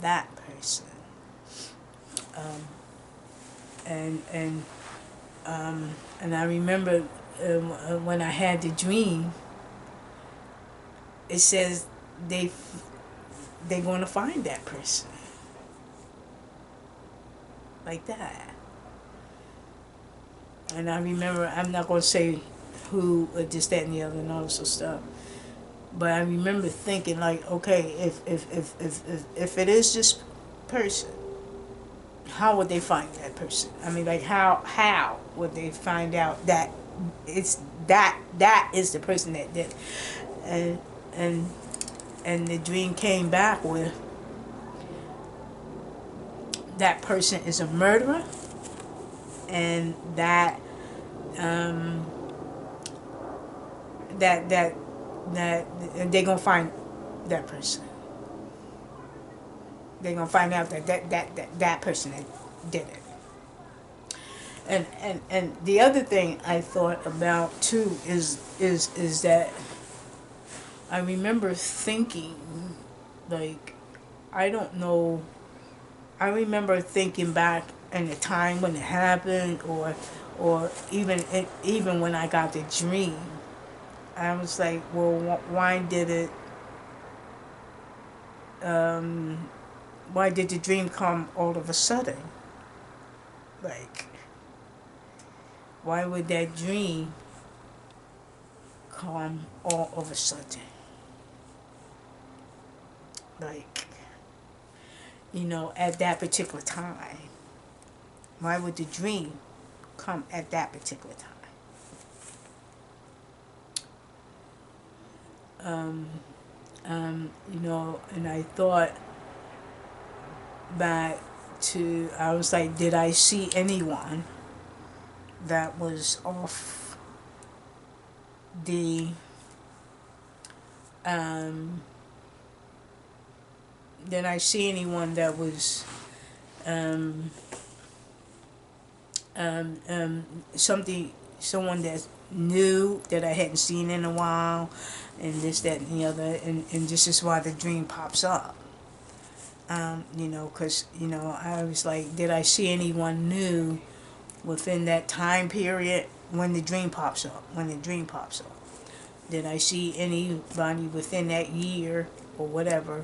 that person? And and I remember when I had the dream, it says they're going to find that person, like that. And I remember, I'm not going to say who, or this, that, and the other, and all this sort of stuff. But I remember thinking, like, okay, if it is this person, how would they find that person? I mean, like, how would they find out that it's that is the person that did? And and the dream came back with, that person is a murderer, and that that they're gonna find that person. They're gonna find out that person that did it. And the other thing I thought about too is that I remember thinking, like, I don't know, I remember thinking back in the time when it happened, or even when I got the dream, I was like, well, why did it why did the dream come all of a sudden? Like, why would that dream come all of a sudden? Like, at that particular time. Why would the dream come at that particular time? And I thought back to, I was like, did I see anyone that was off the did I see anyone that was someone that's new that I hadn't seen in a while, and this, that, and the other, and this is why the dream pops up. Because, I was like, did I see anyone new within that time period when the dream pops up? Did I see anybody within that year or whatever,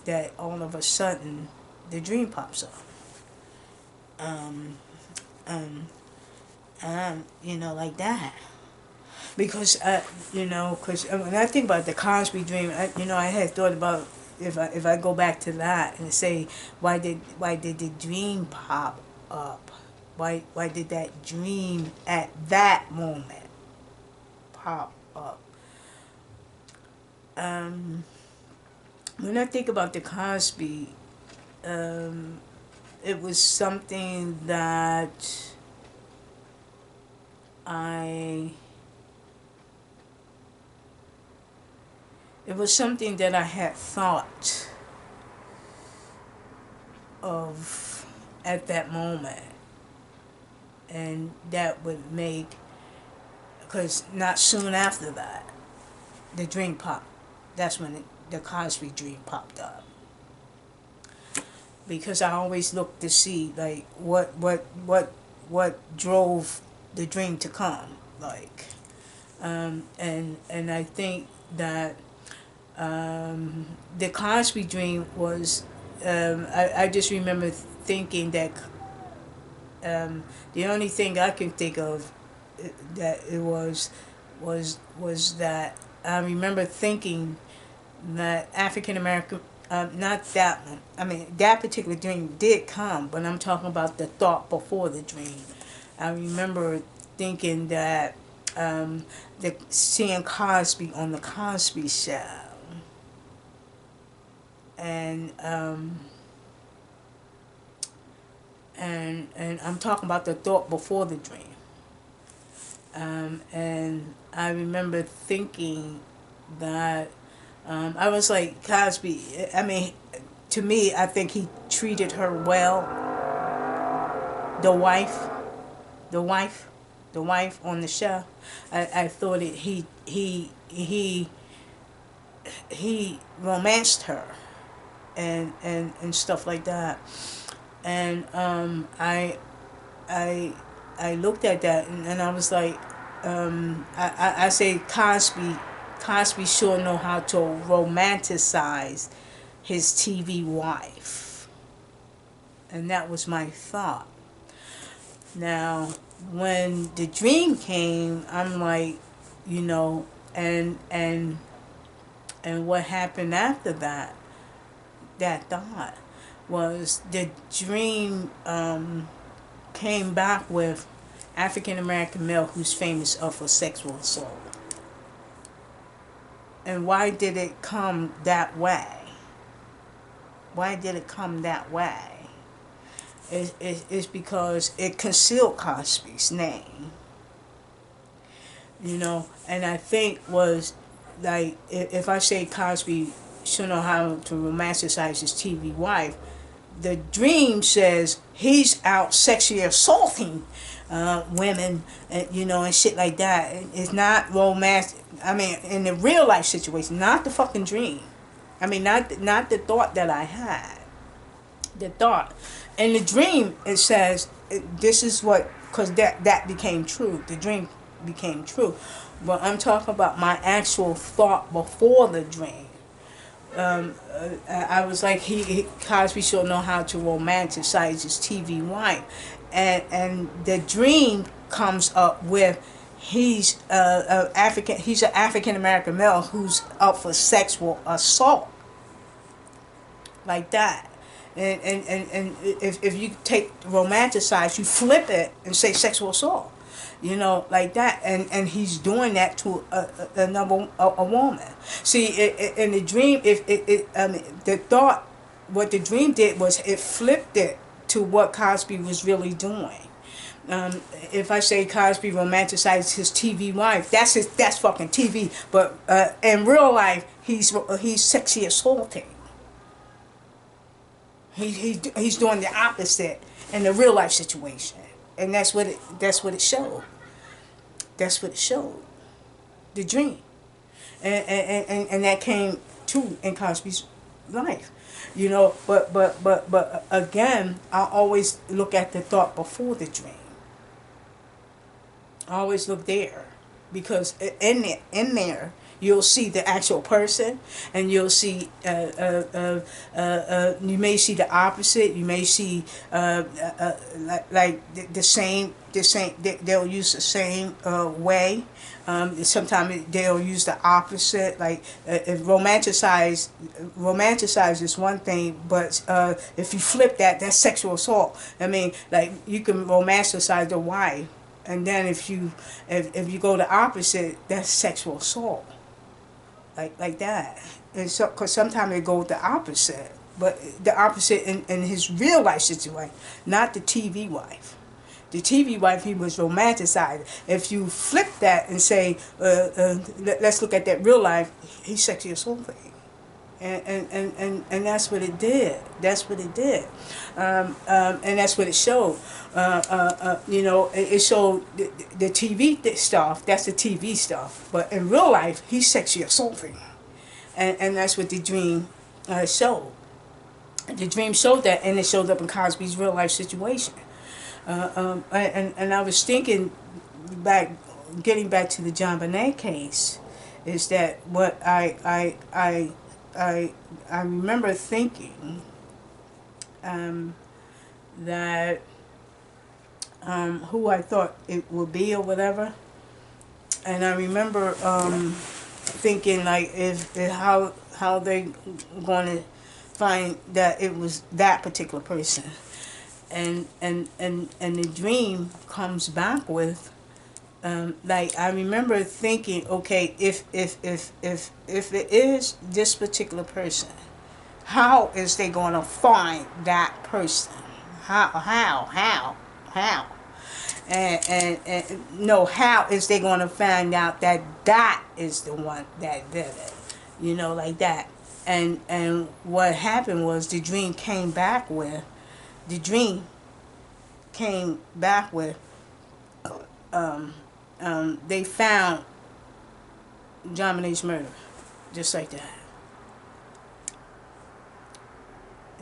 that all of a sudden the dream pops up? Like that. Because when I think about the Cosby dream, I had thought about, if I go back to that and say, why did the dream pop up? Why did that dream at that moment pop up? When I think about the Cosby, it was something that I had thought of at that moment, and that would make Because not soon after that, the dream popped. That's when the Cosby dream popped up. Because I always look to see like what drove the dream to come, like, and I think that the Cosby dream was, I just remember thinking that the only thing I can think of that it was that I remember thinking that African American, not that one. I mean, that particular dream did come, but I'm talking about the thought before the dream. I remember thinking that seeing Cosby on the Cosby Show, and and I'm talking about the thought before the dream. And I remember thinking that I was like, Cosby, I mean, to me, I think he treated her well. The wife, the wife, the wife on the show. I thought he romanced her and stuff like that. And I looked at that and I was like, I say Cosby sure know how to romanticize his TV wife. And that was my thought. Now, when the dream came, I'm like, you know, and what happened after that, that thought, was the dream came back with African American male who's famous for sexual assault. And why did it come that way? Why did it come that way? It's because it concealed Cosby's name. You know, and I think was like, if I say Cosby should know how to romanticize his TV wife, the dream says he's out sexually assaulting women, you know, and shit like that. It's not romance. I mean, in the real life situation, not the fucking dream. I mean, not the thought that I had. The thought. In the dream, it says, this is what, because that became true. The dream became true. But I'm talking about my actual thought before the dream. I was like, Cosby should know how to romanticize his TV wife, and the dream comes up with he's an African American male who's up for sexual assault, like that. And if you take romanticize, you flip it and say sexual assault, you know, like that, and he's doing that to a woman. See, in the dream, the thought, what the dream did was it flipped it to what Cosby was really doing. If I say Cosby romanticized his TV wife, that's fucking TV. But in real life, he's sexually assaulting. He's doing the opposite in the real life situation, and that's what it showed. That's what it showed. The dream, and that came true in Cosby's life, you know. But again, I always look at the thought before the dream. I always look there, because in there you'll see the actual person, and you'll see you may see the opposite. You may see like the same. They'll use the same way. Sometimes they'll use the opposite. Like romanticize is one thing, but if you flip that, that's sexual assault. I mean, like, you can romanticize the wife, and then if you go the opposite, that's sexual assault. Like that. And so, because sometimes they go the opposite, but the opposite in his real life situation, not the TV wife. The TV wife, he was romanticized. If you flip that and say, let's look at that real life, he's sexually assaulting. And that's what it did. That's what it did. And that's what it showed. You know, it showed the TV stuff. That's the TV stuff. But in real life, he's sexually assaulting. And that's what the dream showed. The dream showed that, and it showed up in Cosby's real life situation. And I was thinking back, getting back to the Jonbenet case, is that what I remember thinking that who I thought it would be or whatever, and I remember thinking like if how they going to find that it was that particular person, and the dream comes back with. Like I remember thinking, okay, if it is this particular person, how is they going to find that person? How? And no, how is they going to find out that that is the one that did it? You know, like that. And what happened was the dream came back with they found Jonbenet's murder, just like that.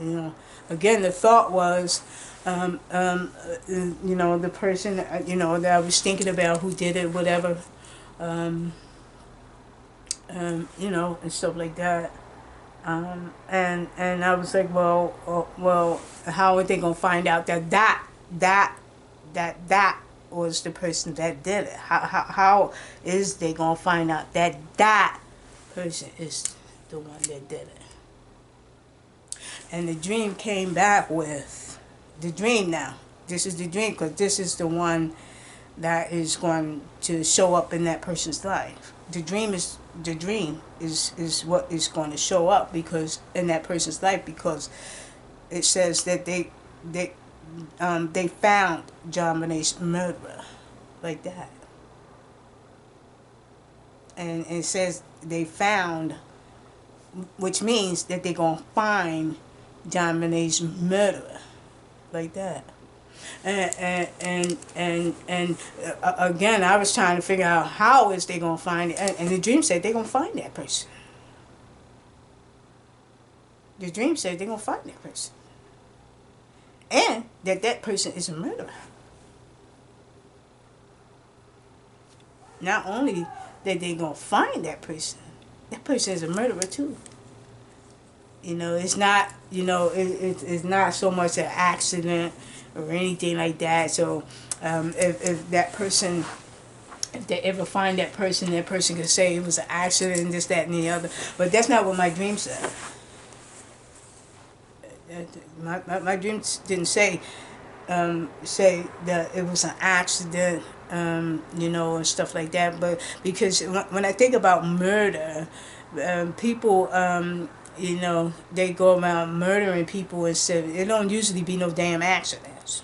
You know, again, the thought was, you know, the person, you know, that I was thinking about who did it, whatever, you know, and stuff like that. And I was like, well, how are they gonna find out that was the person that did it? How is they gonna find out that person is the one that did it? And the dream came back with the dream. Now this is the dream, because this is the one that is going to show up in that person's life. The dream is what is going to show up because in that person's life, because it says that they found Jonbenet's murderer, like that. And it says they found, which means that they're going to find Jonbenet's murderer, like that. And again, I was trying to figure out how is they going to find it. And the dream said they're going to find that person. The dream said they're going to find that person. And that person is a murderer. Not only that they're going to find that person is a murderer too. You know, it's not, you know, it's not so much an accident or anything like that. So if that person, if they ever find that person can say it was an accident and this, that, and the other. But that's not what my dream said. My dream didn't say that it was an accident, you know, and stuff like that. But because when I think about murder, people, you know, they go around murdering people instead. It don't usually be no damn accidents.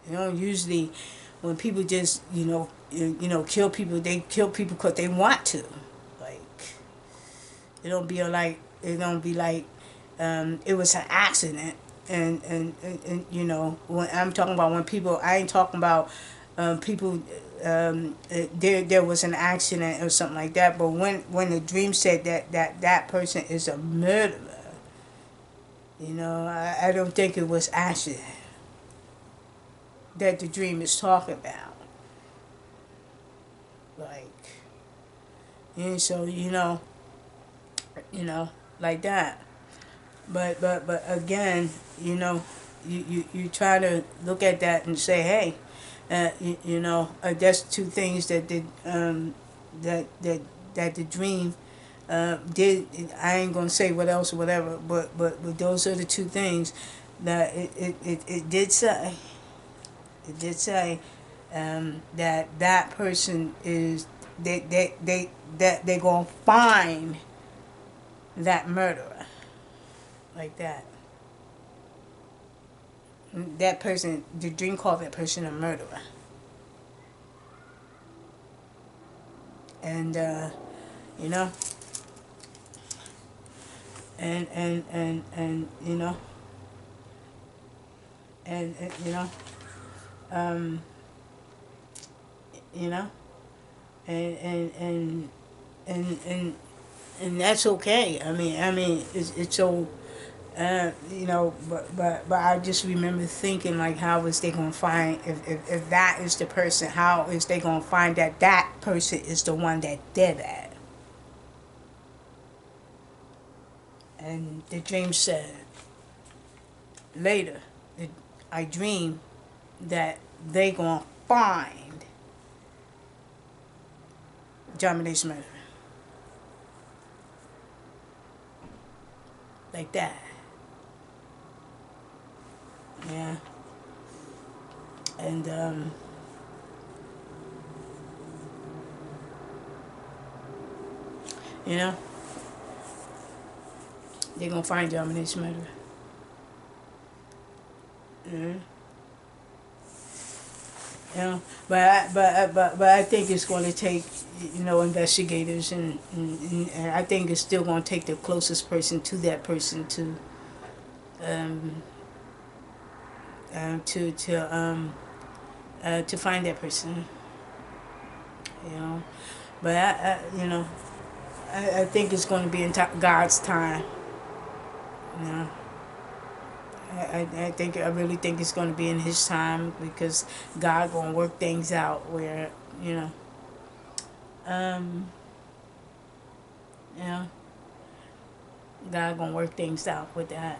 You know, usually when people just, you know, kill people, they kill people because they want to. Like, it don't be like it was an accident. And you know, when I'm talking about when people, I ain't talking about people, there was an accident or something like that. But when the dream said that person is a murderer, you know, I don't think it was accident that the dream is talking about. Like, and so you know, like that. But again, you know, you try to look at that and say, hey, you know, that's two things that did that the dream did. I ain't gonna say what else or whatever, but those are the two things that it did say. It did say that person is that they're gonna find that murderer, like that. That person, the dream called that person a murderer. And you know, and you know, and um, you know, and and and and and and that's okay. I mean, it's so. But I just remember thinking like, how is they gonna find if that is the person? How is they gonna find that that person is the one that did that? And the dream said later, that I dreamed that they gonna find Jonbenet's murderer, like that. Yeah, and you know, they gonna find Jonbenet's murderer. Mm-hmm. You know, but I think it's going to take, investigators, and I think it's still going to take the closest person to that person um, to to um, to find that person. You know, but I think it's going to be in God's time. You know. I really think it's going to be in His time, because God going to work things out where, um, you know, God gonna work things out with that.